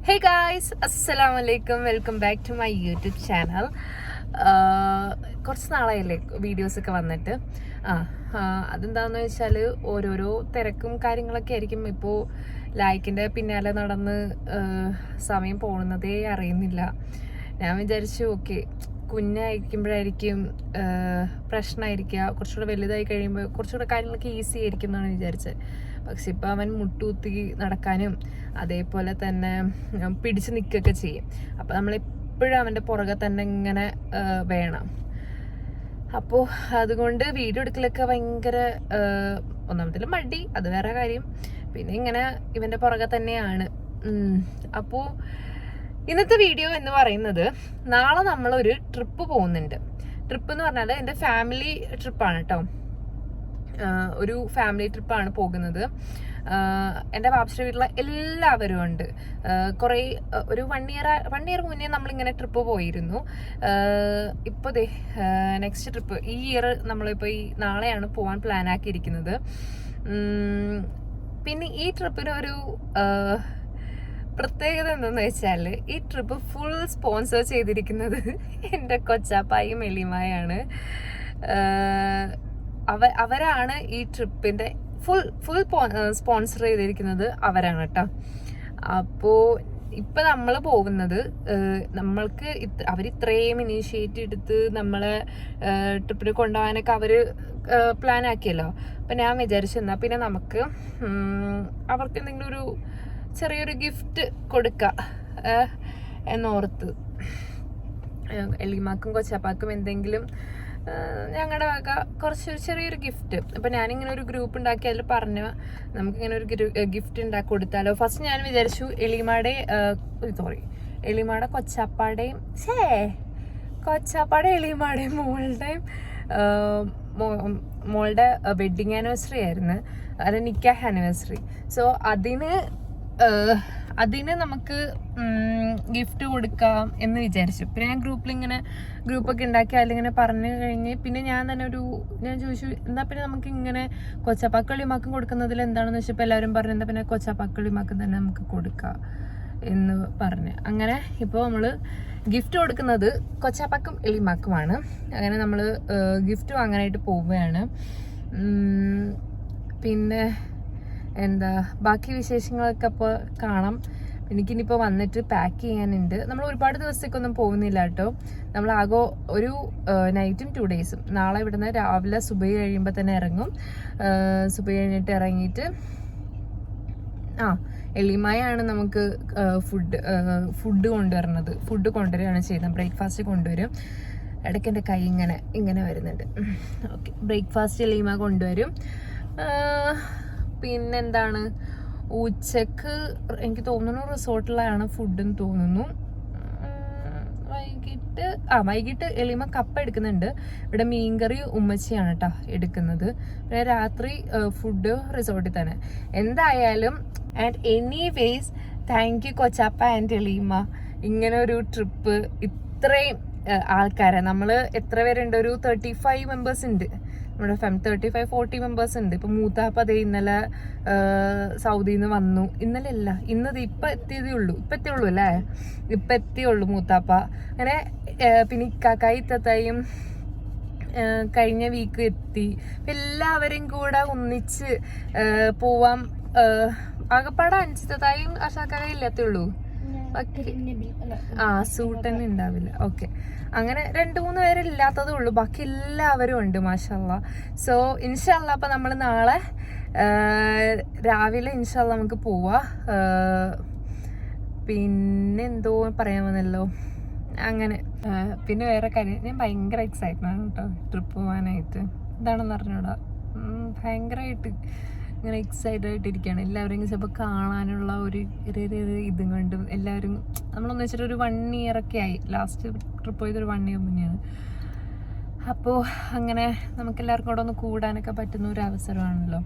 Hey guys, assalamu alaikum. Welcome back to my YouTube channel. കുറച്ച് നാളായില്ലേ വീഡിയോസൊക്കെ വന്നിട്ട്. അതെന്താണെന്ന് വെച്ചാൽ ഓരോരോ തിരക്കും കാര്യങ്ങളൊക്കെ ആയിരിക്കും. ഇപ്പോൾ ലൈക്കിൻ്റെ പിന്നാലെ നടന്ന് സമയം പോകുന്നതേ അറിയുന്നില്ല. ഞാൻ വിചാരിച്ചു ഓക്കെ കുഞ്ഞായിരിക്കുമ്പോഴായിരിക്കും പ്രശ്നമായിരിക്കുക, കുറച്ചുകൂടെ വലുതായി കഴിയുമ്പോൾ കുറച്ചുകൂടെ കാര്യങ്ങളൊക്കെ ഈസി ആയിരിക്കും എന്നാണ് വിചാരിച്ചത്. പക്ഷെ ഇപ്പം അവൻ മുട്ടുകുത്തി നടക്കാനും അതേപോലെ തന്നെ പിടിച്ച് നിൽക്കുകയൊക്കെ ചെയ്യും. അപ്പം നമ്മളെപ്പോഴും അവൻ്റെ പുറകെ തന്നെ ഇങ്ങനെ വേണം. അപ്പോൾ അതുകൊണ്ട് വീഡിയോ എടുക്കലൊക്കെ ഭയങ്കര ഒന്നാമത്തിൽ മടി, അത് വേറെ കാര്യം. പിന്നെ ഇങ്ങനെ ഇവൻ്റെ പുറകെ തന്നെയാണ്. അപ്പോൾ ഇന്നത്തെ വീഡിയോ എന്ന് പറയുന്നത്, നാളെ നമ്മളൊരു ട്രിപ്പ് പോകുന്നുണ്ട്. ട്രിപ്പ് എന്ന് പറഞ്ഞാൽ എൻ്റെ ഫാമിലി ട്രിപ്പാണ് കേട്ടോ. ഒരു ഫാമിലി ട്രിപ്പാണ് പോകുന്നത്. എൻ്റെ വാപ്പച്ചിയുടെ വീട്ടിലെ എല്ലാവരും ഉണ്ട്. കുറേ ഒരു വൺ ഇയർ മുന്നേ നമ്മളിങ്ങനെ ട്രിപ്പ് പോയിരുന്നു. ഇപ്പോൾ നെക്സ്റ്റ് ട്രിപ്പ് ഈ ഇയർ നമ്മളിപ്പോൾ നാളെയാണ് പോകാൻ പ്ലാൻ ആക്കിയിരിക്കുന്നത്. പിന്നെ ഈ ട്രിപ്പിനൊരു പ്രത്യേകത എന്താണെന്ന് വെച്ചാൽ, ഈ ട്രിപ്പ് ഫുൾ സ്പോൺസർ ചെയ്തിരിക്കുന്നത് എൻ്റെ കൊച്ചാപ്പായും എളിമായാണ്. അവരാണ് ഈ ട്രിപ്പിൻ്റെ ഫുൾ സ്പോൺസർ ചെയ്തിരിക്കുന്നത്, അവരാണ് കേട്ടോ. അപ്പോൾ ഇപ്പം നമ്മൾ പോകുന്നത്, നമ്മൾക്ക് അവരിത്രയും ഇനീഷ്യേറ്റീവ് എടുത്ത് നമ്മളെ ട്രിപ്പിന് കൊണ്ടുപോകാനൊക്കെ അവർ പ്ലാൻ ആക്കിയല്ലോ. അപ്പം ഞാൻ വിചാരിച്ചു എന്നാൽ പിന്നെ നമുക്ക് അവർക്ക് എന്തെങ്കിലും ഒരു ചെറിയൊരു ഗിഫ്റ്റ് കൊടുക്കുക എന്നോർത്ത്. എളിമാക്കും കൊച്ചാപ്പാക്കും എന്തെങ്കിലും ഞങ്ങളുടെ വക കുറച്ച് ചെറിയൊരു ഗിഫ്റ്റ്. അപ്പം ഞാനിങ്ങനെ ഒരു ഗ്രൂപ്പ് ഉണ്ടാക്കി അതിൽ പറഞ്ഞു നമുക്കിങ്ങനെ ഒരു ഗിഫ്റ്റ് ഉണ്ടാക്കി കൊടുത്താലോ. ഫസ്റ്റ് ഞാൻ വിചാരിച്ചു എളിമാടെ കൊച്ചാപ്പാടെയും എളിമാടെയും മോളുടെ വെഡിങ് ആനിവേഴ്സറി ആയിരുന്നു, അത് നിക്കാഹ് ആനിവേഴ്സറി. സോ അതിന് നമുക്ക് ഗിഫ്റ്റ് കൊടുക്കാം എന്ന് വിചാരിച്ചു. പിന്നെ ഞാൻ ഗ്രൂപ്പൊക്കെ ഉണ്ടാക്കി അതിലിങ്ങനെ പറഞ്ഞു കഴിഞ്ഞ് പിന്നെ ഞാൻ ചോദിച്ചു എന്താ പിന്നെ നമുക്ക് ഇങ്ങനെ കൊച്ചാപ്പാക്കളിമാക്കും കൊടുക്കുന്നതിൽ എന്താണെന്ന് വെച്ചപ്പോൾ എല്ലാവരും പറഞ്ഞു എന്താ പിന്നെ കൊച്ചാപ്പാക്കളിമാക്കും തന്നെ നമുക്ക് കൊടുക്കാം എന്ന് പറഞ്ഞ്. അങ്ങനെ ഇപ്പോൾ നമ്മൾ ഗിഫ്റ്റ് കൊടുക്കുന്നത് കൊച്ചാപ്പാക്കും എളിമാക്കുമാണ്. അങ്ങനെ നമ്മൾ ഗിഫ്റ്റ് വാങ്ങാനായിട്ട് പോവുകയാണ്. പിന്നെ ബാക്കി വിശേഷങ്ങളൊക്കെ അപ്പോൾ കാണാം. എനിക്കിനിപ്പോൾ വന്നിട്ട് പാക്ക് ചെയ്യാനുണ്ട്. നമ്മൾ ഒരുപാട് ദിവസത്തേക്കൊന്നും പോകുന്നില്ല കേട്ടോ. നമ്മൾ ആകെ ഒരു നൈറ്റും 2 ഡേയ്സും. നാളെ ഇവിടുന്ന് രാവിലെ സുബഹി കഴിയുമ്പോൾ തന്നെ ഇറങ്ങും. സുബഹി കഴിഞ്ഞിട്ട് ഇറങ്ങിയിട്ട് എളിമായാണ് നമുക്ക് ഫുഡ് കൊണ്ടുവരുന്നത്. ഫുഡ് കൊണ്ടുവരികയാണ് ചെയ്യുന്നത്. ബ്രേക്ക്ഫാസ്റ്റ് കൊണ്ടുവരും. ഇടയ്ക്ക് എൻ്റെ കൈ ഇങ്ങനെ വരുന്നുണ്ട്. ഓക്കെ, ബ്രേക്ക്ഫാസ്റ്റ് എളിമ കൊണ്ടുവരും. പിന്നെന്താണ്, ഉച്ചക്ക് എനിക്ക് തോന്നുന്നു റിസോർട്ടിലാണ് ഫുഡെന്ന് തോന്നുന്നു. വൈകിട്ട് എളിമ കപ്പ എടുക്കുന്നുണ്ട്. ഇവിടെ മീൻകറി ഉമ്മച്ചിയാണ് കേട്ടോ എടുക്കുന്നത്. പിന്നെ രാത്രി ഫുഡ് റിസോർട്ടിൽ തന്നെ. എന്തായാലും ആൻഡ് എനിവേസ് താങ്ക് യു കൊച്ചാപ്പ ആൻഡ് എളിമ. ഇങ്ങനെ ഒരു ട്രിപ്പ് ഇത്രയും ആൾക്കാരെ, നമ്മൾ എത്ര പേരുണ്ട്, ഒരു 35 മെമ്പേഴ്സ് ഉണ്ട് നമ്മുടെ ഫാമിലി. 35-40 മെമ്പേഴ്സ് ഉണ്ട്. ഇപ്പം മൂത്താപ്പ ഇന്നലെ സൗദിയിൽ നിന്ന് വന്നു. ഇന്നലെ അല്ല, ഇന്നത് ഇപ്പം എത്തിയുള്ളൂ മൂത്താപ്പ. അങ്ങനെ പിന്നെ ഇക്കാക്കായി ഇത്തത്തായും കഴിഞ്ഞ വീക്ക് എത്തി. എല്ലാവരും കൂടെ ഒന്നിച്ച് പോവാൻ ആകപ്പാടെ 5 തത്തായും അഷാക്കായി ഇല്ലാത്തുള്ളൂ. സൂട്ടന്നെ ഉണ്ടാവില്ല. ഓക്കെ, അങ്ങനെ 2-3 പേരില്ലാത്തതേ ഉള്ളൂ. ബാക്കി എല്ലാവരും ഉണ്ട് മാഷാല്ലാ. സോ ഇൻഷാല്ലാ അപ്പം നമ്മൾ നാളെ രാവിലെ ഇൻഷാല്ലാ നമുക്ക് പോവാ. പിന്നെ എന്തോ പറയാൻ വന്നല്ലോ. അങ്ങനെ പിന്നെ വേറെ കാര്യം, ഞാൻ ഭയങ്കര എക്സൈറ്റഡ് ആണ് കേട്ടോ ട്രിപ്പ് പോകാനായിട്ട്. എന്താണെന്ന് അറിഞ്ഞൂടാ, ഭയങ്കരമായിട്ട് ഇങ്ങനെ എക്സൈറ്റഡ് ആയിട്ടിരിക്കുകയാണ്. എല്ലാവരും ചിലപ്പോൾ കാണാനുള്ള ഒരു ഇതും കൊണ്ടും എല്ലാവരും നമ്മളൊന്ന് വെച്ചിട്ട് ഒരു 1 ഇയറൊക്കെ ആയി. ലാസ്റ്റ് ട്രിപ്പ് പോയതൊരു 1 ഇയർ മുന്നെയാണ്. അപ്പോൾ അങ്ങനെ നമുക്കെല്ലാവർക്കും കൂടെ ഒന്ന് കൂടാനൊക്കെ പറ്റുന്ന ഒരു അവസരമാണല്ലോ.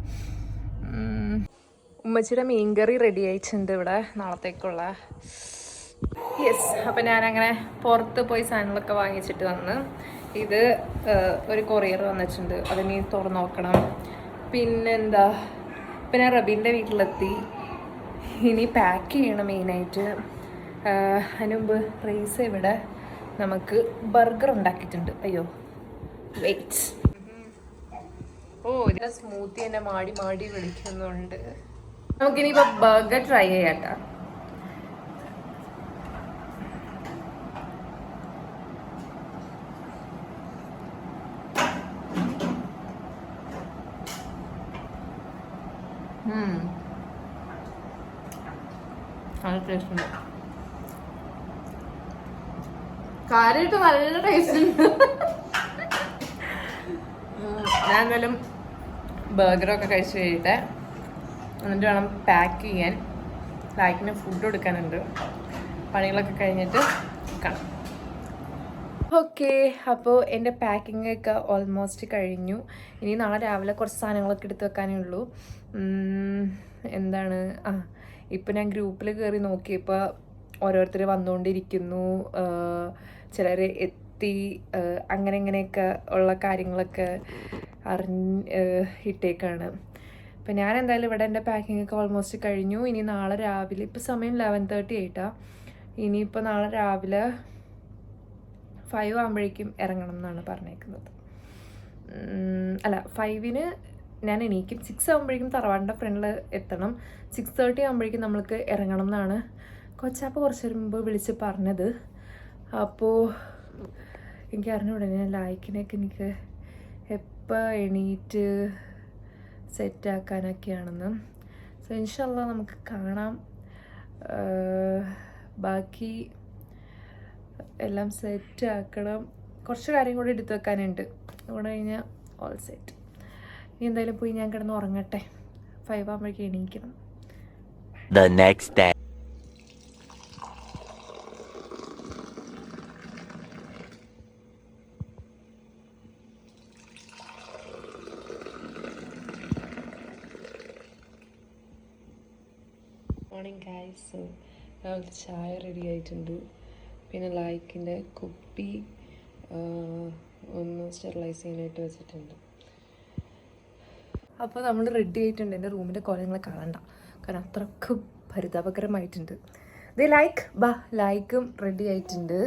ഉമ്മച്ചിയുടെ മീൻകറി റെഡി ആയിട്ടുണ്ട് ഇവിടെ നാളത്തേക്കുള്ള. യെസ്, അപ്പം ഞാനങ്ങനെ പുറത്ത് പോയി സാധനങ്ങളൊക്കെ വാങ്ങിച്ചിട്ട് വന്ന്. ഇത് ഒരു കൊറിയർ വന്നിട്ടുണ്ട്, അതിനി തുറന്ന് നോക്കണം. പിന്നെ റബീൻ്റെ വീട്ടിലെത്തി. ഇനി പാക്ക് ചെയ്യണം മെയിനായിട്ട്. അതിന് മുമ്പ് റൈസ് ഇവിടെ നമുക്ക് ബർഗർ ഉണ്ടാക്കിയിട്ടുണ്ട്. അയ്യോ വെയിറ്റ്. ഓ ഇതിന്റെ സ്മൂത്തി തന്നെ മാടി മാടി വിളിക്കുന്നുണ്ട്. നമുക്കിനിയിപ്പോൾ ബർഗർ ട്രൈ ചെയ്യാട്ടോ. നല്ല ടേസ്റ്റ് ഉണ്ട്. കാര്യമായിട്ട് നല്ല ടേസ്റ്റ് ഉണ്ട്. ഞാൻ എന്തായാലും ബർഗറൊക്കെ കഴിച്ച് കഴിയട്ടെ, എന്നിട്ട് വേണം പാക്ക് ചെയ്യാൻ. ലൈക്കിന് ഫുഡ് കൊടുക്കാനുണ്ട്. പണികളൊക്കെ കഴിഞ്ഞിട്ട് കാണാം. ഓക്കെ, അപ്പോൾ എൻ്റെ പാക്കിംഗ് ഒക്കെ ഓൾമോസ്റ്റ് കഴിഞ്ഞു. ഇനി നാളെ രാവിലെ കുറച്ച് സാധനങ്ങളൊക്കെ എടുത്ത് വെക്കാനേ ഉള്ളൂ. എന്താണ് ഇപ്പം ഞാൻ ഗ്രൂപ്പിൽ കയറി നോക്കിയപ്പോൾ ഓരോരുത്തർ വന്നുകൊണ്ടിരിക്കുന്നു, ചിലർ എത്തി, അങ്ങനെ ഇങ്ങനെയൊക്കെ ഉള്ള കാര്യങ്ങളൊക്കെ ഇട്ടേക്കാണ്. അപ്പം ഞാൻ എന്തായാലും ഇവിടെ എൻ്റെ പാക്കിംഗ് ഒക്കെ ഓൾമോസ്റ്റ് കഴിഞ്ഞു. ഇനി നാളെ രാവിലെ, ഇപ്പോൾ സമയം 11:30 ആയിട്ടാണ്. ഇനിയിപ്പോൾ നാളെ രാവിലെ 5 ആകുമ്പോഴേക്കും ഇറങ്ങണം എന്നാണ് പറഞ്ഞേക്കുന്നത്. അല്ല 5-ന് ഞാൻ എണീക്കും. 6 ആകുമ്പോഴേക്കും തറവാടിൻ്റെ ഫ്രണ്ടിൽ എത്തണം. 6:30 ആകുമ്പോഴേക്കും നമ്മൾക്ക് ഇറങ്ങണം എന്നാണ് കൊച്ചാപ്പ കുറച്ച് മുമ്പ് വിളിച്ച് പറഞ്ഞത്. അപ്പോൾ എനിക്ക് അറിഞ്ഞൂടെ ഞാൻ ലൈക്കിനൊക്കെ എനിക്ക് എപ്പോൾ എണീറ്റ് സെറ്റാക്കാനൊക്കെയാണെന്ന്. സോ ഇൻഷാല്ലാ നമുക്ക് കാണാം. ബാക്കി എല്ലാം സെറ്റ് ആക്കണം. കുറച്ച് കാര്യം കൂടി എടുത്തു വെക്കാനുണ്ട്. അതുകൊണ്ട് കഴിഞ്ഞാൽ ഓൾ സെറ്റ്. ഇനി എന്തായാലും പോയി ഞാൻ കിടന്ന് ഉറങ്ങട്ടെ. 5 ആകുമ്പോഴേക്കും എണീക്കണം. The next day. Morning guys. So രാവിലത്തെ ചായ റെഡി ആയിട്ടുണ്ട്. പിന്നെ ലൈക്കിൻ്റെ കുപ്പി ഒന്ന് സ്റ്റെറിലൈസ് ചെയ്യാനായിട്ട് വെച്ചിട്ടുണ്ട്. അപ്പോൾ നമ്മൾ റെഡി ആയിട്ടുണ്ട്. എൻ്റെ റൂമിൻ്റെ കോലങ്ങൾ കാണണ്ട, കാരണം അത്രക്കും പരിതാപകരമായിട്ടുണ്ട്. ഇത് ലൈക്കും റെഡി ആയിട്ടുണ്ട്.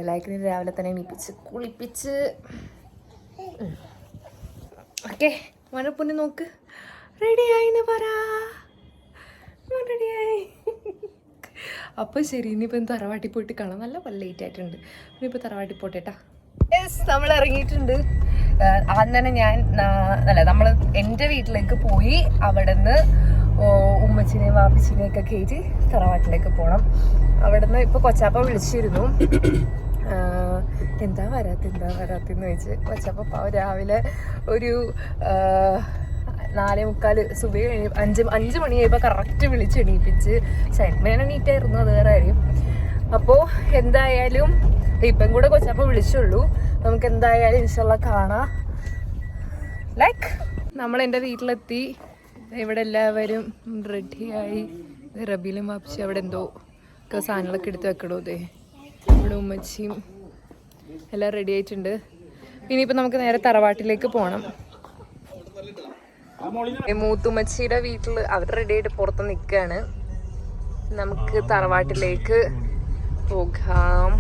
ലൈക്കിന് രാവിലെ തന്നെ എണീപ്പിച്ച് കുളിപ്പിച്ച് ഓക്കെ മഴപ്പൊന്നെ നോക്ക് റെഡിയായിന്ന് പറ. റെഡിയായി. അപ്പോൾ ശരി, ഇനിയിപ്പോൾ തറവാട്ടി പോയിട്ട് കാണാം. നല്ല ലേറ്റ് ആയിട്ടുണ്ട്. ഇനിയിപ്പോൾ തറവാട്ടി പോട്ടേട്ടാ. യെസ്, നമ്മൾ ഇറങ്ങിയിട്ടുണ്ട്. ആദ്യം തന്നെ നമ്മൾ എൻ്റെ വീട്ടിലേക്ക് പോയി അവിടെ നിന്ന് ഉമ്മച്ചിനെയും വാപ്പിച്ചിനെയൊക്കെ കയറ്റി തറവാട്ടിലേക്ക് പോകണം. അവിടെ നിന്ന് ഇപ്പോൾ കൊച്ചാപ്പ വിളിച്ചിരുന്നു, എന്താ വരാത്തെന്ന് ചോദിച്ച്. കൊച്ചാപ്പ രാവിലെ ഒരു 4:45 സുബഹി 5 മണിയായപ്പോൾ കറക്റ്റ് വിളിച്ച് എണീപ്പിച്ച്. ശൈമേനെ നീറ്റായിരുന്നു, അത് വേറെ കാര്യം. അപ്പോൾ എന്തായാലും ഇപ്പം കൂടെ കൊച്ചപ്പോൾ വിളിച്ചുള്ളൂ. നമുക്ക് എന്തായാലും ഇൻഷാല്ലാ കാണാം. നമ്മൾ എൻ്റെ വീട്ടിലെത്തി. ഇവിടെ എല്ലാവരും റെഡിയായി. റബീലും വാപ്പിച്ച് അവിടെ എന്തോ ഒക്കെ സാധനങ്ങളൊക്കെ എടുത്ത് വെക്കണോ. അതെ, ഇവിടെ ഉമ്മച്ചിയും എല്ലാം റെഡി ആയിട്ടുണ്ട്. ഇനിയിപ്പോൾ നമുക്ക് നേരെ തറവാട്ടിലേക്ക് പോകണം. മൂത്തുമ്മച്ചിയുടെ വീട്ടിൽ അവർ റെഡി ആയിട്ട് പുറത്ത് നിൽക്കുകയാണ്. നമുക്ക് തറവാട്ടിലേക്ക് പോകാം.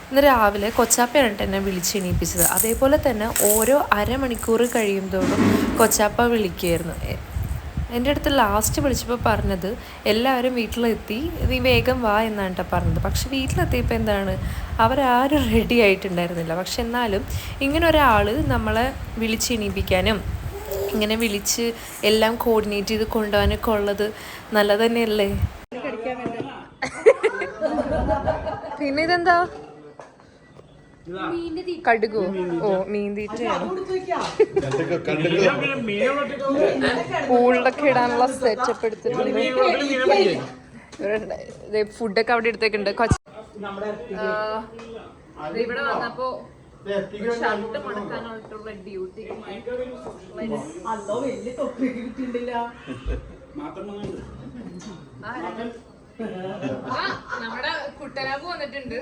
ഇന്ന് രാവിലെ കൊച്ചാപ്പയാണ് എന്നെ വിളിച്ച് എണീപ്പിച്ചത്. അതേപോലെ തന്നെ ഓരോ അരമണിക്കൂർ കഴിയുമ്പോഴും കൊച്ചാപ്പ വിളിക്കുമായിരുന്നു. എൻ്റെ അടുത്ത് ലാസ്റ്റ് വിളിച്ചപ്പോൾ പറഞ്ഞത് എല്ലാവരും വീട്ടിലെത്തി, നീ വേഗം വാ എന്നാണ് കേട്ടോ പറഞ്ഞത്. പക്ഷെ വീട്ടിലെത്തിയപ്പോൾ എന്താണ്, അവരാരും റെഡി ആയിട്ടുണ്ടായിരുന്നില്ല. പക്ഷെ എന്നാലും ഇങ്ങനെ ഒരാൾ നമ്മളെ വിളിച്ച് എണീപ്പിക്കാനും ഇങ്ങനെ വിളിച്ച് എല്ലാം കോർഡിനേറ്റ് ചെയ്ത് കൊണ്ടുപോകാനൊക്കെ ഉള്ളത് നല്ലത് തന്നെയല്ലേ. പിന്നെ ഇതെന്താ, കടുകോ? ഓ, മീൻ തീറ്റയാണ്. പൂളിലൊക്കെ ഇടാനുള്ള സെറ്റപ്പ് എടുത്തിട്ടുണ്ട്. ഫുഡൊക്കെ അവിടെ എടുത്തേക്കുണ്ട്. ഇവിടെ വന്നപ്പോ ഷർട്ട് മടക്കാനായിട്ടുള്ള ഡ്യൂട്ടി നമ്മുടെ കുട്ടനാപ്പ് വന്നിട്ടുണ്ട്.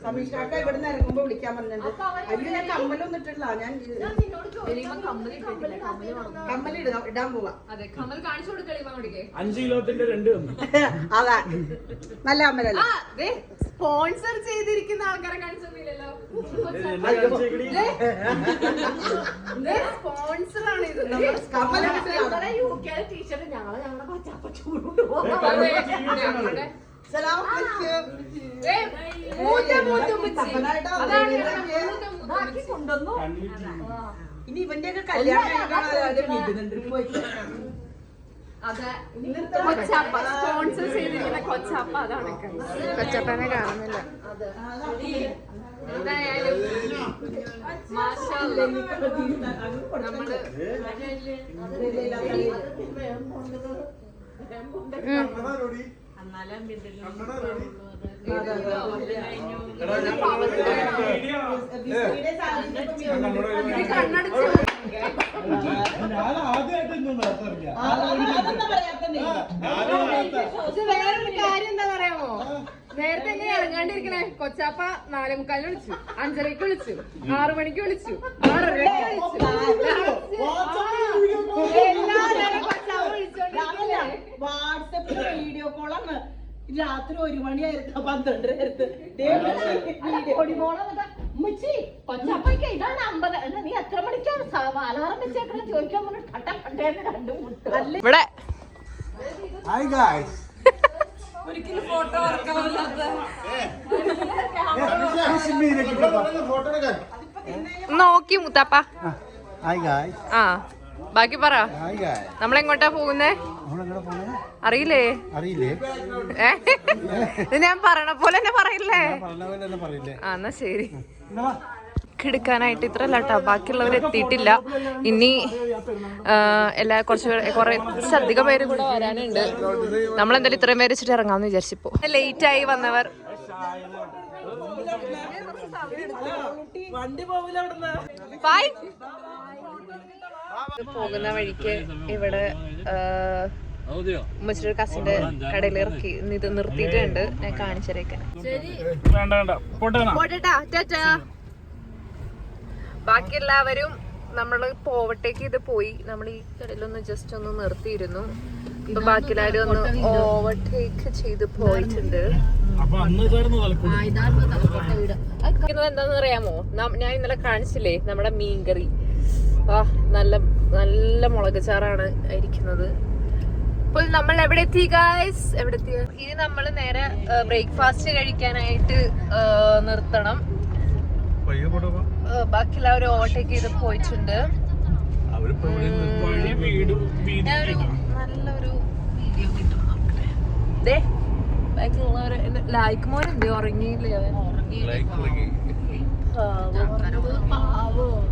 സമീഷാക്ക ഇവിടുന്ന് ഇറങ്ങുമ്പോ വിളിക്കാൻ പറഞ്ഞിട്ടുണ്ട്. അതിന് ഞാൻ കമ്മലൊന്നും ഇട്ടിട്ടില്ല. ഞാൻ കമ്മൽ ഇടാൻ പോവാ. 5 കിലോത്തിന്റെ 2 അതാ നല്ല കമ്മലല്ല. സ്പോൺസർ ചെയ്തിരിക്കുന്ന ആൾക്കാരെ കാണിച്ചൊന്നുമില്ലല്ലോ. സ്പോൺസർ ആണ് ഇത്. ടീഷർട്ട് ഞങ്ങളെ പച്ചാപ്പ കൊണ്ടുവന്നു. ഇനി ഇവന്റെയൊക്കെ കല്യാണം കൊച്ചാപ്പ സ്പോൺസർ ചെയ്തിരിക്കുന്ന കൊച്ചാപ്പ അതാണ്. കൊച്ചാപ്പനെ കാണുന്നില്ല. എന്തായാലും നമ്മള് വേറൊരു കാര്യം എന്താ പറയാമോ? നേരത്തെ എങ്ങനെ ഇറങ്ങാണ്ടിരിക്കണേ? കൊച്ചാപ്പ 4:45 വിളിച്ചു, 5:30 വിളിച്ചു, 6 മണിക്ക് വിളിച്ചു, 6:30 വാട്സപ്പിൽ വീഡിയോ കോളാണ്. രാത്രി 1 മണിയായിരുന്നു, 12:30 കൊച്ചാപ്പയ്ക്ക് ഇതാണ് 50. നീ എത്ര മണിക്കാണ് അലാറം വെച്ചേക്കണം ചോദിക്കാൻ പറഞ്ഞു. കട്ടേന്ന് 2 മുട്ട. ഇവിടെ ഒരിക്കലും ഫോട്ടോ ഓർക്കാവില്ലാത്ത നോക്കി മുത്താപ്പ. ആ ബാക്കി പറ. നമ്മളെങ്ങോട്ടാ പോകുന്നേ? അറിയില്ലേ? ഇത് ഞാൻ പറയണ പോലെ തന്നെ പറയില്ലേ? ആ എന്നാ ശരി. എടുക്കാനായിട്ട് ഇത്ര അല്ലാട്ടോ, ബാക്കിയുള്ളവർ എത്തിയിട്ടില്ല. ഇനി കുറച്ചധികം പേര് കൂടെ വരാനുണ്ട്. നമ്മളെന്തായാലും ഇത്രയും പേര് വെച്ചിട്ട് ഇറങ്ങാമെന്ന് വിചാരിച്ചിപ്പോ. ലേറ്റ് ആയി വന്നവർ പോകുന്ന വഴിക്ക് ഇവിടെ ഉമ്മച്ചിയുടെ കസിന്റെ കടയിൽ ഇറക്കി ഇത് നിർത്തിയിട്ടുണ്ട്. ഞാൻ കാണിച്ചേക്കാൻ. ബാക്കി എല്ലാവരും നമ്മള് പോവട്ടേക്ക് ഇത് പോയി. നമ്മൾ ഈ കടയിലൊന്ന് ജസ്റ്റ് ഒന്ന് നിർത്തിയിരുന്നു. ഇപ്പൊ ബാക്കി എല്ലാവരും ഒന്ന് ഓവർടേക്ക് ചെയ്ത് പോയിട്ടുണ്ട്. എന്താന്ന് അറിയാമോ? ഞാൻ ഇന്നലെ കാണിച്ചില്ലേ നമ്മുടെ മീൻകറി. നല്ല നല്ല മുളക് ചാറാണ് ഇരിക്കുന്നത്. ഇപ്പോൾ നമ്മൾ എവിടെ എത്തി ഗായ്സ്? എവിടെ എത്തി? ഇനി നമ്മൾ നേരെ ബ്രേക്ക്ഫാസ്റ്റ് കഴിക്കാനായിട്ട് നിർത്തണം. ബാക്കി എല്ലാവരും ഓവർടേക്ക് ചെയ്ത് പോയിട്ടുണ്ട്. നല്ലൊരു വീഡിയോ കിട്ടും നോക്കട്ടെ. ദേ ബാക്കിയുള്ളവര് ലൈക്ക് മോനുണ്ട്. ഉറങ്ങിയില്ലേ അവൻ?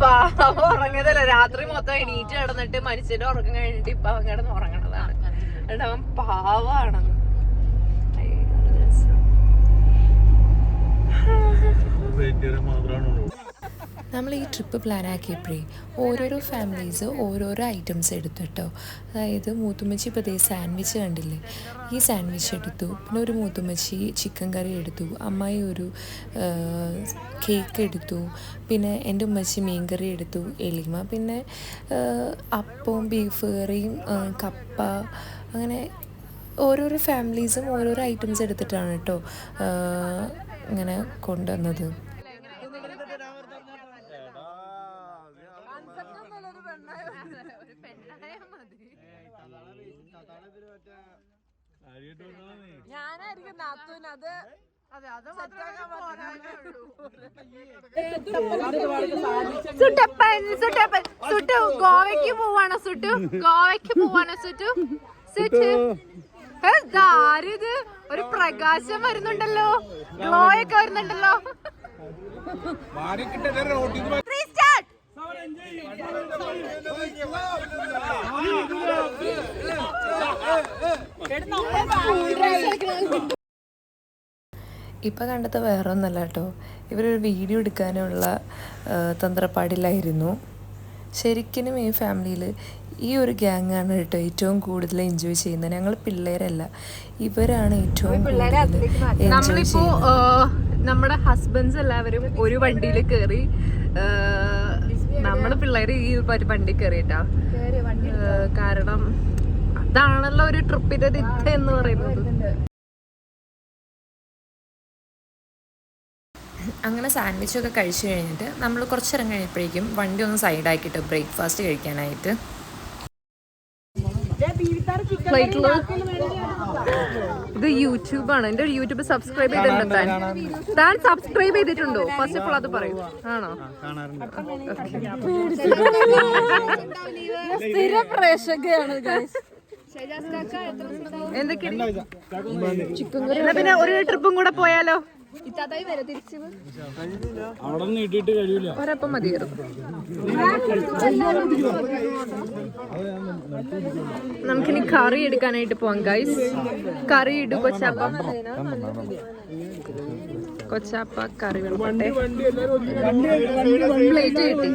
പാവം ഉറങ്ങിയതല്ല, രാത്രി മൊത്തം എണീറ്റ് കിടന്നിട്ട് മനുഷ്യന്റെ ഉറക്കം കഴിഞ്ഞിട്ട് ഇപ്പൊ അവൻ കിടന്ന് ഉറങ്ങണതാണ്. എന്നിട്ട് അവൻ പാവാണെന്ന്. നമ്മൾ ഈ ട്രിപ്പ് പ്ലാൻ ആക്കിയപ്പോഴേ ഓരോരോ ഫാമിലീസ് ഓരോരോ ഐറ്റംസ് എടുത്തു കേട്ടോ. അതായത് മൂത്തുമ്മച്ചി ഇപ്പോൾ ദേ സാൻഡ്വിച്ച് കണ്ടില്ലേ, ഈ സാൻഡ്വിച്ച് എടുത്തു. പിന്നെ ഒരു മൂത്തുമ്മച്ചി ചിക്കൻ കറി എടുത്തു, അമ്മായി ഒരു കേക്ക് എടുത്തു, പിന്നെ എൻ്റെ ഉമ്മച്ചി മീൻ കറി എടുത്തു, എലിമ പിന്നെ അപ്പവും ബീഫ് കറിയും കപ്പ, അങ്ങനെ ഓരോരോ ഫാമിലീസും ഓരോരോ ഐറ്റംസ് എടുത്തിട്ടാണ് കേട്ടോ ഇങ്ങനെ കൊണ്ടുവന്നത്. ഞാനായിരിക്കും നാത്തൂനത്. സുട്ടു ഗോവയ്ക്ക് പോവാണോ? സുട്ടു ഇതാരിത്? ഒരു പ്രകാശം വരുന്നുണ്ടല്ലോ, ഗ്ലോ ഒക്കെ വരുന്നുണ്ടല്ലോ. ഇപ്പം കണ്ടത് വേറെ ഒന്നല്ല കേട്ടോ, ഇവരൊരു വീഡിയോ എടുക്കാനുള്ള തന്ത്രപ്പാടിലായിരുന്നു. ശരിക്കും ഈ ഫാമിലിയിൽ ഈ ഒരു ഗ്യാങ്ങാണ് കേട്ടോ ഏറ്റവും കൂടുതൽ എൻജോയ് ചെയ്യുന്നത്. ഞങ്ങൾ പിള്ളേരല്ല, ഇവരാണ് ഏറ്റവും കൂടുതൽ എൻജോയ് നമ്മളിപ്പോ ചെയ്യുന്നത്. നമ്മുടെ ഹസ്ബൻഡ്സ് എല്ലാവരും ഒരു വണ്ടിയിൽ കയറി, നമ്മുടെ പിള്ളേര് ഈ വണ്ടി കയറിയിട്ടാ. കാരണം അതാണല്ലോ ഒരു ട്രിപ്പിന്റെ ദിത്ത എന്ന് പറയുന്നത്. അങ്ങനെ സാൻഡ്വിച്ചൊക്കെ കഴിച്ചു കഴിഞ്ഞിട്ട് നമ്മൾ കുറച്ചേരം കഴിഞ്ഞപ്പോഴേക്കും വണ്ടി ഒന്ന് സൈഡാക്കിയിട്ട് ബ്രേക്ക്ഫാസ്റ്റ് കഴിക്കാനായിട്ട്. ഇത് യൂട്യൂബാണ്. എന്റെ ഒരു യൂട്യൂബ് സബ്സ്ക്രൈബ് ചെയ്തിട്ടുണ്ട്. താൻ സബ്സ്ക്രൈബ് ചെയ്തിട്ടുണ്ടോ? ഫസ്റ്റ് ഓഫ് ഓൾ അത് പറയൂ. ആണോ? സ്ഥിര പ്രേക്ഷകയാണ്. എന്തൊക്കെയാണ് പിന്നെ ഒരു ട്രിപ്പും കൂടെ പോയാലോ? ഒരപ്പം മതിയായിരുന്നു. നമുക്കിനി കറി എടുക്കാനായിട്ട് പോവാം ഗൈസ്. കറി ഇടു കൊച്ചാപ്പ. കൊച്ചാപ്പ കറി വെള്ളട്ടെ. പ്ലേറ്റ് കിട്ടി.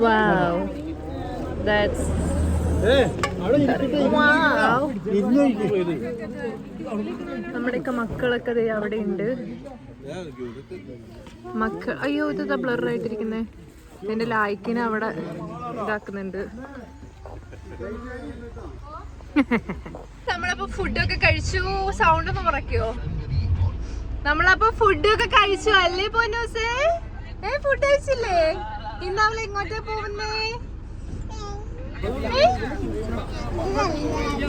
വാവ്, ദാറ്റ്സ് നമ്മുടെയൊക്കെ മക്കളൊക്കെ അവിടെ ഉണ്ട്. മക്കൾ, അയ്യോ ഇതാ ബ്ലർ ആയിട്ടിരിക്കുന്നേ. എന്റെ ലായ്ക്കിനെ അവിടെ ഇതാക്കുന്നുണ്ട്. നമ്മളപ്പോ ഫുഡൊക്കെ കഴിച്ചു. സൗണ്ട് ഒന്ന് കുറയ്ക്കോ? നമ്മളപ്പോ ഫുഡൊക്കെ കഴിച്ചു അല്ലേ പോന്നൂസേ? ഫുഡ് കഴിച്ചില്ലേ? ഇന്ന് നമ്മൾ എങ്ങോട്ടാ പോകുന്നേ?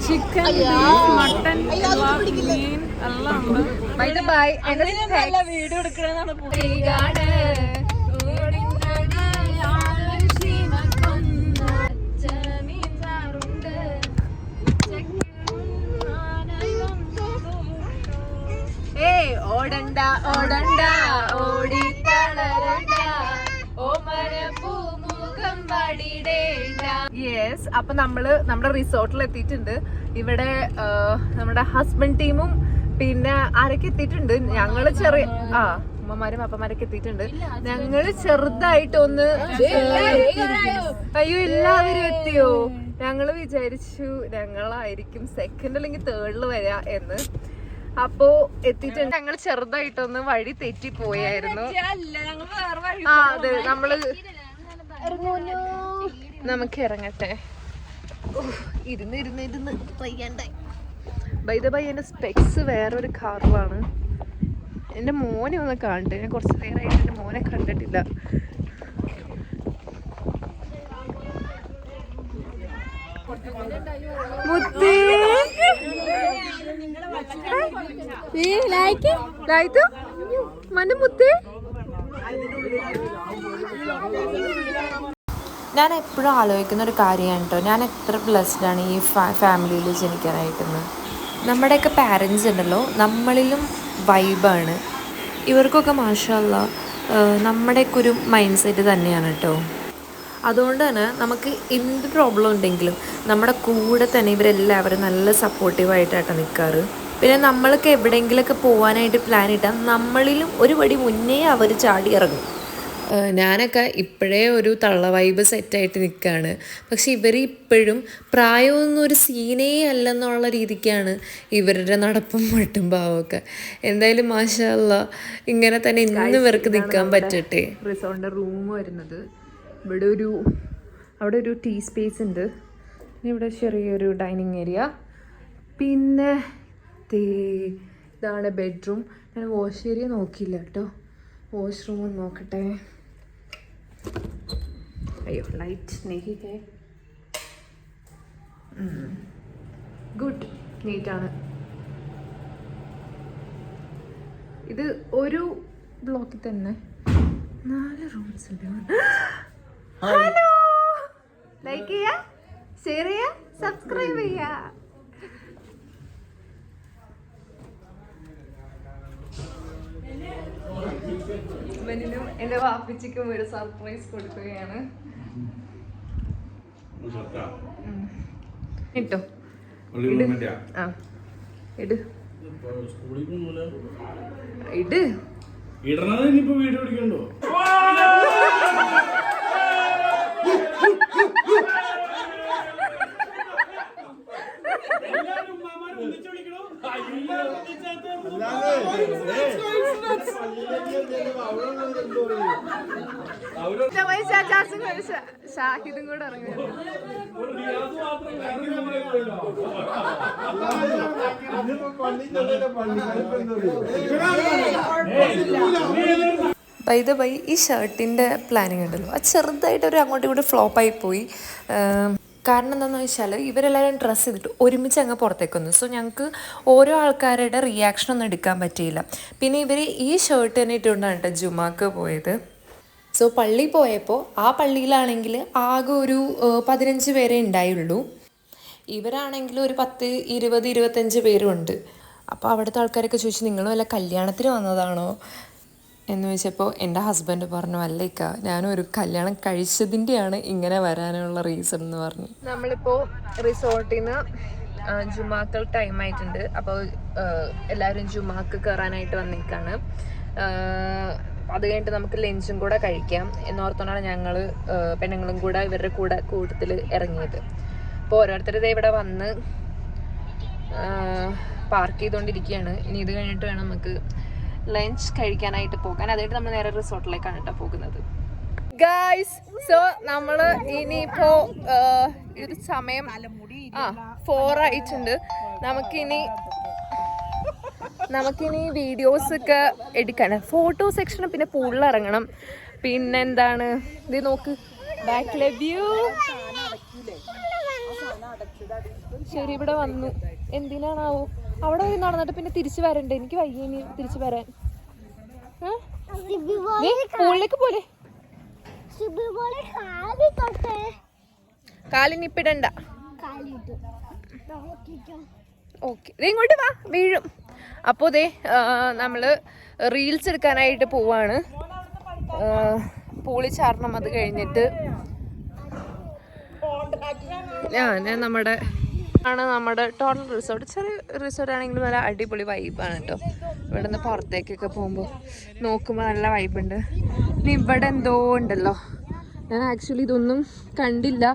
ചിക്കൻ, മട്ടൻ, മീൻ എല്ലാം ഉണ്ട്. വീഡിയോ എടുക്കണെന്നാണ്. ഓടണ്ട ഓടണ്ട ഓടി തളരണ്ട യെസ്. അപ്പൊ നമ്മുടെ റിസോർട്ടിൽ എത്തിയിട്ടുണ്ട്. ഇവിടെ നമ്മുടെ ഹസ്ബൻഡ് ടീമും പിന്നെ ആരൊക്കെ എത്തിയിട്ടുണ്ട്? ഞങ്ങള് ചെറിയ അമ്മമാരും അപ്പന്മാരൊക്കെ എത്തിയിട്ടുണ്ട്. ഞങ്ങള് ചെറുതായിട്ടൊന്ന് അയ്യോ എല്ലാവരും എത്തിയോ? ഞങ്ങള് വിചാരിച്ചു ഞങ്ങളായിരിക്കും സെക്കൻഡ് അല്ലെങ്കിൽ തേർഡില് വരാ എന്ന്. അപ്പോ എത്തിയിട്ടുണ്ട്. ഞങ്ങൾ ചെറുതായിട്ടൊന്ന് വഴി തെറ്റിപ്പോയായിരുന്നു. അതെ, നമ്മള് നമുക്ക് ഇറങ്ങട്ടെ. ഇരുന്ന് പയ്യണ്ടായി. ബൈ ദ ബൈ, എന്റെ സ്പെക്സ് വേറൊരു കാറിലാണ്. എന്റെ മോനെ ഒന്ന് കാണട്ടെ. ഞാൻ കുറച്ച് നേരമായിട്ട് എന്റെ മോനെ കണ്ടിട്ടില്ല. ഞാൻ എപ്പോഴും ആലോചിക്കുന്ന ഒരു കാര്യമാണ് കേട്ടോ, ഞാൻ എത്ര ബ്ലെസ്ഡ് ആണ് ഈ ഫാമിലിയിൽ ജനിക്കാനായിട്ടെന്ന്. നമ്മുടെയൊക്കെ പാരൻസ് ഉണ്ടല്ലോ, നമ്മളിലും വൈബാണ്. ഇവർക്കൊക്കെ മാഷാ അല്ലാഹ് നമ്മുടെയൊക്കെ ഒരു മൈൻഡ് സെറ്റ് തന്നെയാണ് കേട്ടോ. അതുകൊണ്ട് തന്നെ നമുക്ക് എന്ത് പ്രോബ്ലം ഉണ്ടെങ്കിലും നമ്മുടെ കൂടെ തന്നെ ഇവരെല്ലാവരും നല്ല സപ്പോർട്ടീവായിട്ടാണ് നിൽക്കാറ്. പിന്നെ നമ്മൾക്ക് എവിടെയെങ്കിലുമൊക്കെ പോകാനായിട്ട് പ്ലാൻ ഇട്ടാൽ നമ്മളിലും ഒരു പടി മുന്നേ അവർ ചാടി ഇറങ്ങും. ഞാനൊക്കെ ഇപ്പോഴേ ഒരു തള്ള വൈബ് സെറ്റായിട്ട് നിൽക്കുകയാണ്. പക്ഷെ ഇവർ ഇപ്പോഴും പ്രായമൊന്നും ഒരു സീനേ അല്ലെന്നുള്ള രീതിക്കാണ് ഇവരുടെ നടപ്പും മട്ടും ഭാവമൊക്കെ. എന്തായാലും മാഷാ അല്ലാഹ് ഇങ്ങനെ തന്നെ ഇന്ന് ഇവർക്ക് നിൽക്കാൻ പറ്റട്ടെ. റിസോർട്ടിൻ്റെ റൂം വരുന്നത് ഇവിടെ അവിടെ ഒരു ടീ സ്പേസ് ഉണ്ട്. ഇവിടെ ചെറിയൊരു ഡൈനിങ് ഏരിയ. പിന്നെ ഇതാണ് ബെഡ്റൂം. ഞാൻ വാഷ് ഏരിയ നോക്കിയില്ല കേട്ടോ. വാഷ്റൂം നോക്കട്ടെ. അയ്യോ ലൈറ്റ് നെഹിക്കേ. ഗുഡ്, നീറ്റാണ്. ഇത് ഒരു ബ്ലോക്കിൽ തന്നെ 4 റൂംസ് ഉണ്ട്. ഹലോ, ലൈക്ക് ചെയ്യാ, ഷെയർ ചെയ്യാ, സബ്സ്ക്രൈബ് ചെയ്യാ. ഇവനും എന്റെ വാപ്പിച്ചിക്കും ഒരു സർപ്രൈസ് കൊടുക്കുകയാണ്. ഇട്ടോ ഇട് ഇട്. ഇടണത് ഇനിയിപ്പോ വീഡിയോ പിടിക്കണ്ടോ? ഷാഹിദും കൂടെ ഇറങ്ങി. ബൈ ദ ബൈ ഈ ഷർട്ടിൻ്റെ പ്ലാനിങ് ഉണ്ടല്ലോ അത് ചെറുതായിട്ടൊരു അങ്ങോട്ടും ഇങ്ങോട്ടും ഫ്ലോപ്പായി പോയി. കാരണം എന്താണെന്ന് വെച്ചാൽ ഇവരെല്ലാവരും ഡ്രസ്സ് ചെയ്തിട്ട് ഒരുമിച്ച് അങ്ങ് പുറത്തേക്ക് വന്നു. സോ ഞങ്ങൾക്ക് ഓരോ ആൾക്കാരുടെ റിയാക്ഷനൊന്നും എടുക്കാൻ പറ്റിയില്ല. പിന്നെ ഇവർ ഈ ഷർട്ട് തന്നെ ഇട്ടുകൊണ്ടാണ് കേട്ടോ ജുമാക്ക് പോയത്. സോ പള്ളി പോയപ്പോൾ ആ പള്ളിയിലാണെങ്കിൽ ആകെ ഒരു 15 പേരേ ഉണ്ടായുള്ളൂ. ഇവരാണെങ്കിൽ ഒരു 10, 20, 25 പേരും ഉണ്ട്. അപ്പോൾ അവിടുത്തെ ആൾക്കാരൊക്കെ ചോദിച്ചു നിങ്ങൾ വല്ല കല്യാണത്തിന് വന്നതാണോ എന്ന് ചോദിച്ചപ്പോൾ എൻ്റെ ഹസ്ബൻഡ് പറഞ്ഞു അല്ലേക്ക ഞാനൊരു കല്യാണം കഴിച്ചതിൻ്റെയാണ് ഇങ്ങനെ വരാനുള്ള റീസൺ എന്ന് പറഞ്ഞു. നമ്മളിപ്പോൾ റിസോർട്ടിൽ നിന്ന് ജുമാക്കൾ ടൈം ആയിട്ടുണ്ട്. അപ്പോൾ എല്ലാവരും ജുമാക്ക് കയറാനായിട്ട് വന്നേക്കാണ്. അത് കഴിഞ്ഞിട്ട് നമുക്ക് ലഞ്ചും കൂടെ കഴിക്കാം എന്നോർത്തോണ്ടാണ് ഞങ്ങൾ പെണ്ണുങ്ങളും കൂടെ ഇവരുടെ കൂട്ടത്തിൽ ഇറങ്ങിയത്. അപ്പോൾ ഓരോരുത്തരുടെ ഇവിടെ വന്ന് പാർക്ക് ചെയ്തുകൊണ്ടിരിക്കുകയാണ്. ഇനി ഇത് കഴിഞ്ഞിട്ട് വേണം നമുക്ക് ലഞ്ച് കഴിക്കാനായിട്ട് പോകാൻ. അതായിട്ട് നമ്മൾ നേരെ റിസോർട്ടിലേക്കാണ് കേട്ടോ പോകുന്നത്. ഗായ്സ്, സോ നമ്മള് ഇനിയിപ്പോ ഇത് സമയം 4 ആയിട്ടുണ്ട്. നമുക്കിനി വീഡിയോസ് ഒക്കെ എടുക്കണം, ഫോട്ടോ സെക്ഷനും പിന്നെ പൂളിൽ ഇറങ്ങണം. പിന്നെന്താണ് ഇത് നോക്ക് ബാക്കിലെ വ്യൂ. ശരി, ഇവിടെ വന്നു. എന്തിനാണാവോ അവിടെ പോയി നടന്നിട്ട് പിന്നെ തിരിച്ചു വരണ്ടേ? എനിക്ക് വയ്യ ഇനി തിരിച്ചു വരാൻ. പൂളിലേക്ക് പോലെ കാലിനിപ്പിടണ്ട. ഓക്കെ, ഇങ്ങോട്ട് വാ, വീഴും. അപ്പോൾ ദേ നമ്മള് റീൽസ് എടുക്കാനായിട്ട് പോവാണ്. പൂളി ചാടണം. അത് കഴിഞ്ഞിട്ട് നമ്മുടെ ടോട്ടൽ റിസോർട്ട്. ചെറിയ റിസോർട്ട് ആണെങ്കിലും നല്ല അടിപൊളി വൈബാണ് കേട്ടോ. ഇവിടെ നിന്ന് പുറത്തേക്കൊക്കെ പോകുമ്പോൾ നോക്കുമ്പോൾ നല്ല വൈബുണ്ട്. ഇനി ഇവിടെ എന്തോ ഉണ്ടല്ലോ, ഞാൻ ആക്ച്വലി ഇതൊന്നും കണ്ടില്ല.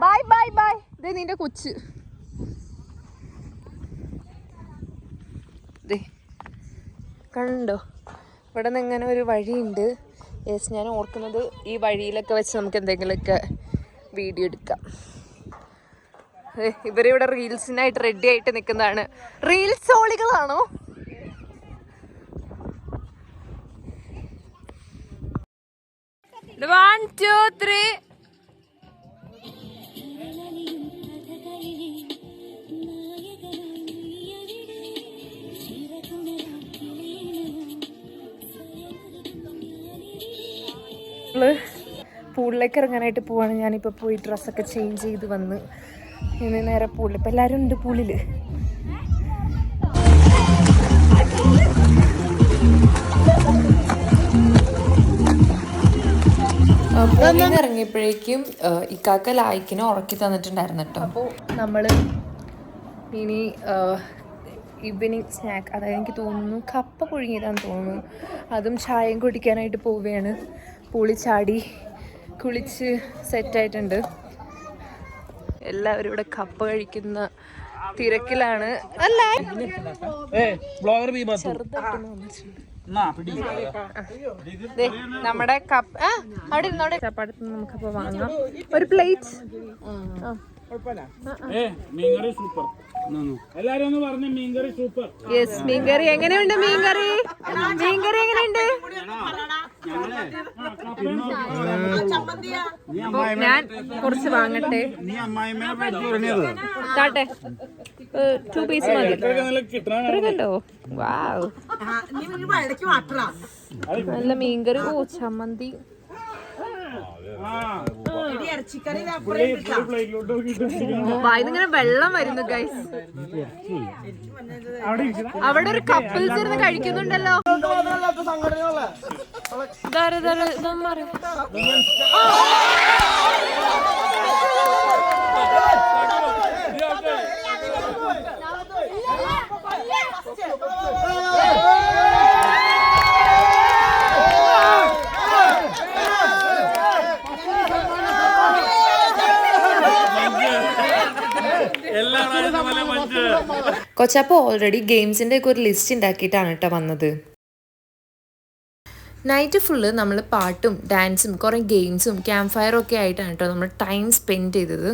Bye bye bye. ഇതേ നിന്റെ കൊച്ച് ദേ കണ്ടോ? ഇവിടെ നിന്ന് ഇങ്ങനെ ഒരു വഴിയുണ്ട്. യെസ്, ഞാൻ ഓർക്കുന്നത് ഈ വഴിയിലൊക്കെ വെച്ച് നമുക്ക് എന്തെങ്കിലുമൊക്കെ വീഡിയോ എടുക്കാം. ഇവരിവിടെ റീൽസിനായിട്ട് റെഡി ആയിട്ട് നിൽക്കുന്നതാണ്. റീൽസ് ഓളികളാണോ? One, two, three. പൂളിലേക്ക് ഇറങ്ങാനായിട്ട് പോവാണ്. ഞാനിപ്പോൾ പോയി ഡ്രസ്സൊക്കെ ചേഞ്ച് ചെയ്ത് വന്ന് ഇനി നേരെ പൂളിൽ. ഇപ്പം എല്ലാവരും ഉണ്ട് പൂളിൽ. പൂളിൽ നിന്ന് ഇറങ്ങിയപ്പോഴേക്കും ഇക്കാക്ക ലായിക്കിനെ ഉറക്കി തന്നിട്ടുണ്ടായിരുന്നു കേട്ടോ. അപ്പോൾ നമ്മൾ ഇനി ഈവനിങ് സ്നാക്ക്, അതായത് എനിക്ക് തോന്നുന്നു കപ്പ പുഴുങ്ങിയതാണെന്ന് തോന്നുന്നു, അതും ചായയും കുടിക്കാനായിട്ട് പോവുകയാണ്. പൂളി ചാടി കുളിച്ച് സെറ്റായിട്ടുണ്ട്. എല്ലാവരും ഇവിടെ കപ്പ കഴിക്കുന്ന തിരക്കിലാണ്. അല്ല നമ്മുടെ കപ്പ അവിടെ ഇരുന്നോടെ. ചപ്പാടത്ത് നമുക്കപ്പോ വാങ്ങാം ഒരു പ്ലേറ്റ്. യെസ്, മീൻകറി എങ്ങനെയുണ്ട്? മീൻകറി എങ്ങനെയുണ്ട്? ഞാൻ കുറച്ച് വാങ്ങട്ടെ. 2 പീസ് മതി. ഇത്രയുണ്ടോ? വാവ്, നല്ല മീൻകറി. ഓ, ചമ്മന്തി. വായിന്നിങ്ങനെ വെള്ളം വരുന്നു ഗൈസ്. അവിടെ ഒരു കപ്പിൾസ് ഇരുന്ന് കഴിക്കുന്നുണ്ടല്ലോ. കൊച്ചപ്പോൾ ഓൾറെഡി ഗെയിംസിൻ്റെ ഒക്കെ ഒരു ലിസ്റ്റ് ഉണ്ടാക്കിയിട്ടാണ് കേട്ടോ വന്നത്. നൈറ്റ് ഫുള്ള് നമ്മൾ പാട്ടും ഡാൻസും കുറേ ഗെയിംസും ക്യാമ്പ് ഫയറും ഒക്കെ ആയിട്ടാണ് കേട്ടോ നമ്മൾ ടൈം സ്പെൻഡ് ചെയ്തത്.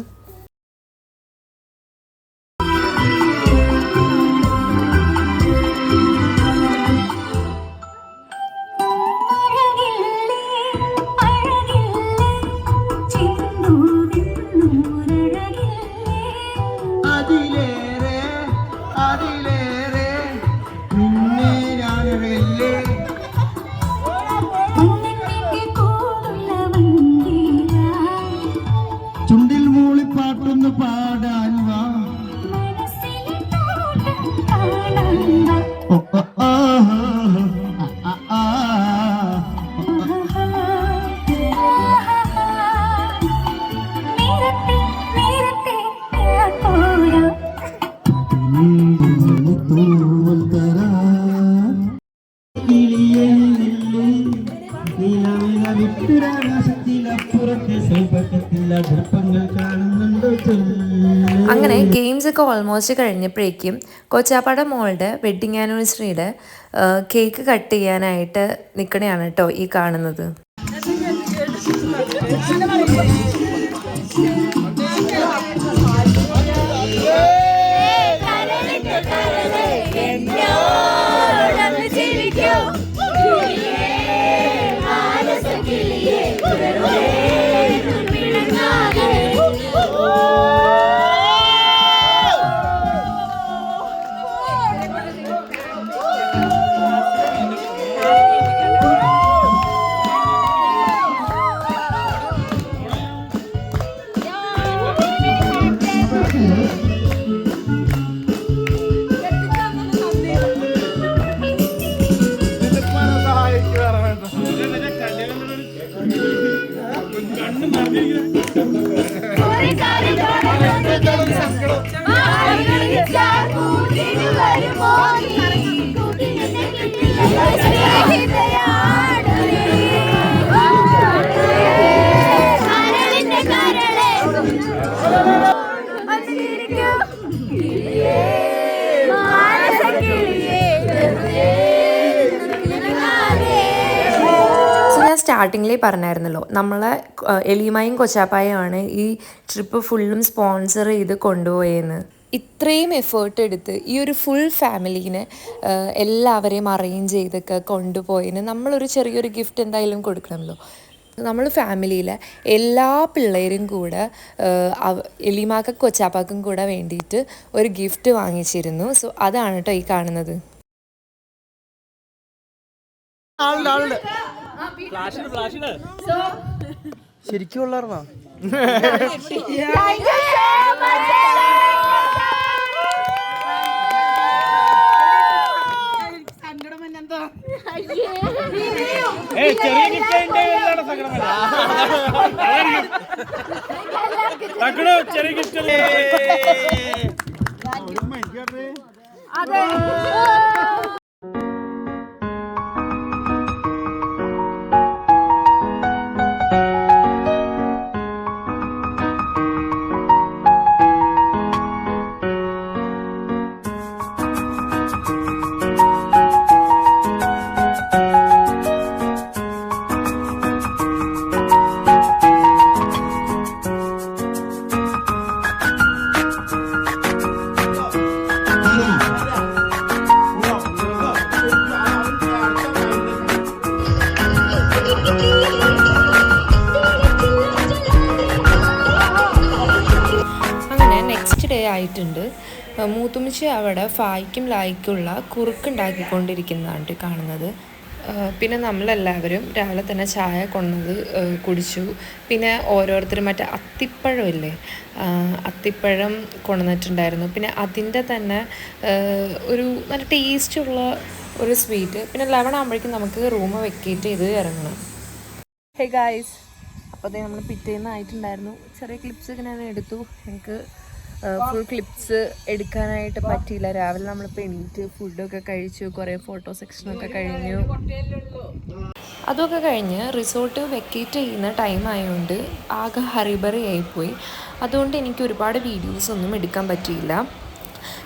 ചുണ്ടിൽ മൂളിപ്പാട്ടൊന്ന് പാടാൻ വാ. അങ്ങനെ ഗെയിംസ് ഒക്കെ ഓൾമോസ്റ്റ് കഴിഞ്ഞപ്പോഴേക്കും കൊച്ചാപ്പാട മോളുടെ വെഡ്ഡിങ് ആനിവേഴ്സറിയുടെ കേക്ക് കട്ട് ചെയ്യാനായിട്ട് നിൽക്കണയാണ് കേട്ടോ ഈ കാണുന്നത്. സ്റ്റാർട്ടിങ്ങിലേ പറഞ്ഞായിരുന്നല്ലോ, നമ്മളെ എലിമായും കൊച്ചാപ്പായുമാണ് ഈ ട്രിപ്പ് ഫുള്ളും സ്പോൺസർ ചെയ്ത് കൊണ്ടുപോയെന്ന്. ഇത്രയും എഫേർട്ട് എടുത്ത് ഈ ഒരു ഫുൾ ഫാമിലീനെ എല്ലാവരെയും അറേഞ്ച് ചെയ്തൊക്കെ കൊണ്ടുപോയതിന് നമ്മളൊരു ചെറിയൊരു ഗിഫ്റ്റ് എന്തായാലും കൊടുക്കണമല്ലോ. നമ്മൾ ഫാമിലിയിലെ എല്ലാ പിള്ളേരും കൂടെ എലിമാക്കും കൊച്ചാപ്പാക്കും കൂടെ വേണ്ടിയിട്ട് ഒരു ഗിഫ്റ്റ് വാങ്ങിച്ചിരുന്നു. സോ അതാണ് കേട്ടോ ഈ കാണുന്നത്. ശരിക്കും ഉള്ളാർന്നോ? ചെറിയ ഗിഫ്റ്റ് ആയിട്ടുണ്ട്. മൂത്തുമ്മച്ചി അവിടെ ഫായ്ക്കും ലായ്ക്കുള്ള കുറുക്കുണ്ടാക്കിക്കൊണ്ടിരിക്കുന്നതാണ് കാണുന്നത്. പിന്നെ നമ്മളെല്ലാവരും രാവിലെ തന്നെ ചായ കൊണ്ടത് കുടിച്ചു. പിന്നെ ഓരോരുത്തരും മറ്റേ അത്തിപ്പഴമില്ലേ, അത്തിപ്പഴം കൊണ്ടുവന്നിട്ടുണ്ടായിരുന്നു. പിന്നെ അതിൻ്റെ തന്നെ ഒരു നല്ല ടേസ്റ്റുള്ള ഒരു സ്വീറ്റ്. പിന്നെ 11 ആകുമ്പോഴേക്കും നമുക്ക് റൂം വെക്കേറ്റ് ചെയ്ത് ഇറങ്ങണം. ഹേ ഗായ്സ്, അപ്പോൾ അതേ നമ്മൾ പിറ്റേന്നായിട്ടുണ്ടായിരുന്നു. ചെറിയ ക്ലിപ്സൊക്കെ ഞാൻ എടുത്തു. എനിക്ക് ഫുൾ ക്ലിപ്സ് എടുക്കാനായിട്ട് പറ്റിയില്ല. രാവിലെ നമ്മളിപ്പോൾ എണീറ്റ് ഫുഡൊക്കെ കഴിച്ചു, കുറേ ഫോട്ടോ സെക്ഷനൊക്കെ കഴിഞ്ഞു. അതൊക്കെ കഴിഞ്ഞ് റിസോർട്ട് വെക്കേറ്റ് ചെയ്യുന്ന ടൈം ആയതുകൊണ്ട് ആകെ ഹറിബറി ആയിപ്പോയി. അതുകൊണ്ട് എനിക്ക് ഒരുപാട് വീഡിയോസൊന്നും എടുക്കാൻ പറ്റിയില്ല.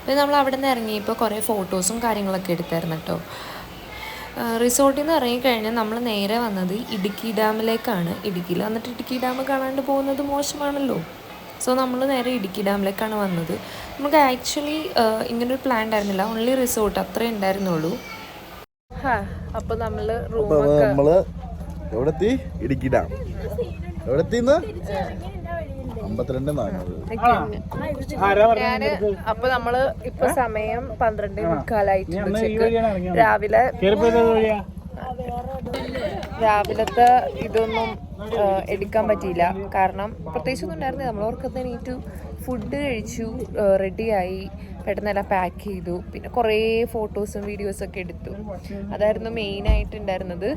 പിന്നെ നമ്മൾ അവിടെ നിന്ന് ഇറങ്ങിയപ്പോൾ കുറേ ഫോട്ടോസും കാര്യങ്ങളൊക്കെ എടുത്തായിരുന്നു കേട്ടോ. റിസോർട്ടിൽ നിന്ന് ഇറങ്ങിക്കഴിഞ്ഞാൽ നമ്മൾ നേരെ വന്നത് ഇടുക്കി ഡാമിലേക്കാണ്. ഇടുക്കിയിൽ വന്നിട്ട് ഇടുക്കി ഡാം കാണാണ്ട് പോകുന്നത് മോശമാണല്ലോ. സോ നമ്മൾ നേരെ ഇടുക്കി ഡാമിലേക്കാണ് വന്നത്. നമുക്ക് ആക്ച്വലി ഇങ്ങനൊരു പ്ലാൻ ഉണ്ടായിരുന്നില്ല, ഓൺലി റിസോർട്ട് അത്രേ ഉണ്ടായിരുന്നുള്ളൂ. അപ്പോൾ നമ്മൾ നമ്മള് എവിടെ എത്തി? ഇടുക്കി ഡാം എവിടെ എത്തിന്ന് 52-400. ഞാന് അപ്പൊ നമ്മള് ഇപ്പൊ സമയം 12:45 രാവിലത്തെ ഇതൊന്നും എടുക്കാൻ പറ്റിയില്ല. കാരണം പ്രത്യേകിച്ചൊന്നും ഉണ്ടായിരുന്നില്ല. നമ്മൾ ഓർക്കത്ത് എണീറ്റു, ഫുഡ് കഴിച്ചു, റെഡിയായി, പെട്ടെന്നെല്ലാം പാക്ക് ചെയ്തു. പിന്നെ കുറേ ഫോട്ടോസും വീഡിയോസൊക്കെ എടുത്തു. അതായിരുന്നു മെയിനായിട്ടുണ്ടായിരുന്നത്.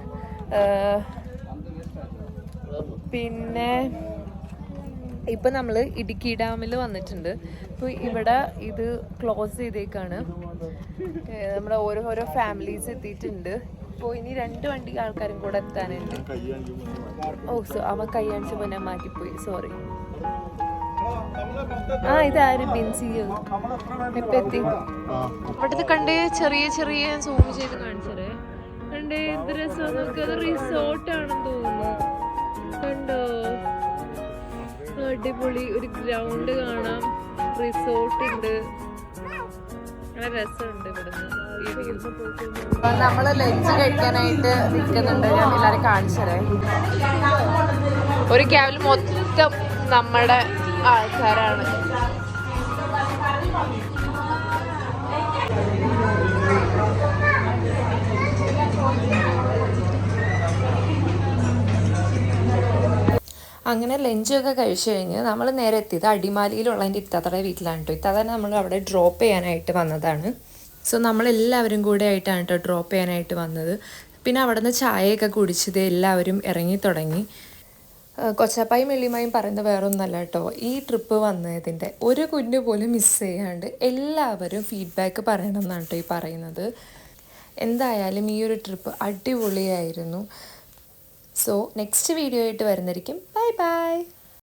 പിന്നെ ഇപ്പം നമ്മൾ ഇടുക്കി ഡാമിൽ വന്നിട്ടുണ്ട്. ഇപ്പോൾ ഇവിടെ ഇത് ക്ലോസ് ചെയ്തേക്കാണ്. നമ്മുടെ ഓരോരോ ഫാമിലീസ് എത്തിയിട്ടുണ്ട്. ഇപ്പോൾ ഇനി 2 വണ്ടി ആൾക്കാരും കൂടെ എത്താനുണ്ട്. അവൻ കൈ കാണിച്ചപ്പോൾ ഞാൻ മാറ്റിപ്പോയി, സോറി. ഇതാരും ബിൻസിയോ ഇപ്പം എത്തി. ഇവിടുത്തെ കണ്ടേ ചെറിയ ചെറിയ സൂം ചെയ്ത് കാണിച്ചേ. കണ്ടേ എന്ത് രസം നോക്ക്. അത് റിസോർട്ടാണെന്ന് തോന്നുന്നു. കണ്ടോ, അടിപൊളി ഒരു ഗ്രൗണ്ട് കാണാം, റിസോർട്ട് ഉണ്ട്, നല്ല രസമുണ്ട്. ഇവിടുന്ന് നമ്മള് ലഞ്ച് കഴിക്കാനായിട്ട് നിൽക്കുന്നുണ്ട്. ഞാൻ എല്ലാവരും കാണിച്ചതേ. ഒരു ക്യാബിൽ മൊത്തം നമ്മുടെ ആൾക്കാരാണ്. അങ്ങനെ ലഞ്ചൊക്കെ കഴിച്ച് കഴിഞ്ഞ് നമ്മൾ നേരെ എത്തിയത് അടിമാലിയിലുള്ള എൻ്റെ ഇത്താത്തയുടെ വീട്ടിലാണ് കേട്ടോ. ഇത്താത്തന്നെ നമ്മൾ അവിടെ ഡ്രോപ്പ് ചെയ്യാനായിട്ട് വന്നതാണ്. സോ നമ്മളെല്ലാവരും കൂടെ ആയിട്ടാണ് കേട്ടോ ഡ്രോപ്പ് ചെയ്യാനായിട്ട് വന്നത്. പിന്നെ അവിടെ നിന്ന് ചായയൊക്കെ കുടിച്ചത് എല്ലാവരും ഇറങ്ങി തുടങ്ങി. കൊച്ചാപ്പായും വെള്ളിമായും പറയുന്നത് വേറെ ഒന്നല്ല കേട്ടോ. ഈ ട്രിപ്പ് വന്നതിൻ്റെ ഒരു കുഞ്ഞു പോലും മിസ് ചെയ്യാണ്ട് എല്ലാവരും ഫീഡ്ബാക്ക് പറയണം എന്നാണ് കേട്ടോ ഈ പറയുന്നത്. എന്തായാലും ഈ ഒരു ട്രിപ്പ് അടിപൊളിയായിരുന്നു. സോ നെക്സ്റ്റ് വീഡിയോ ആയിട്ട് വരുന്നതായിരിക്കും. Bye bye.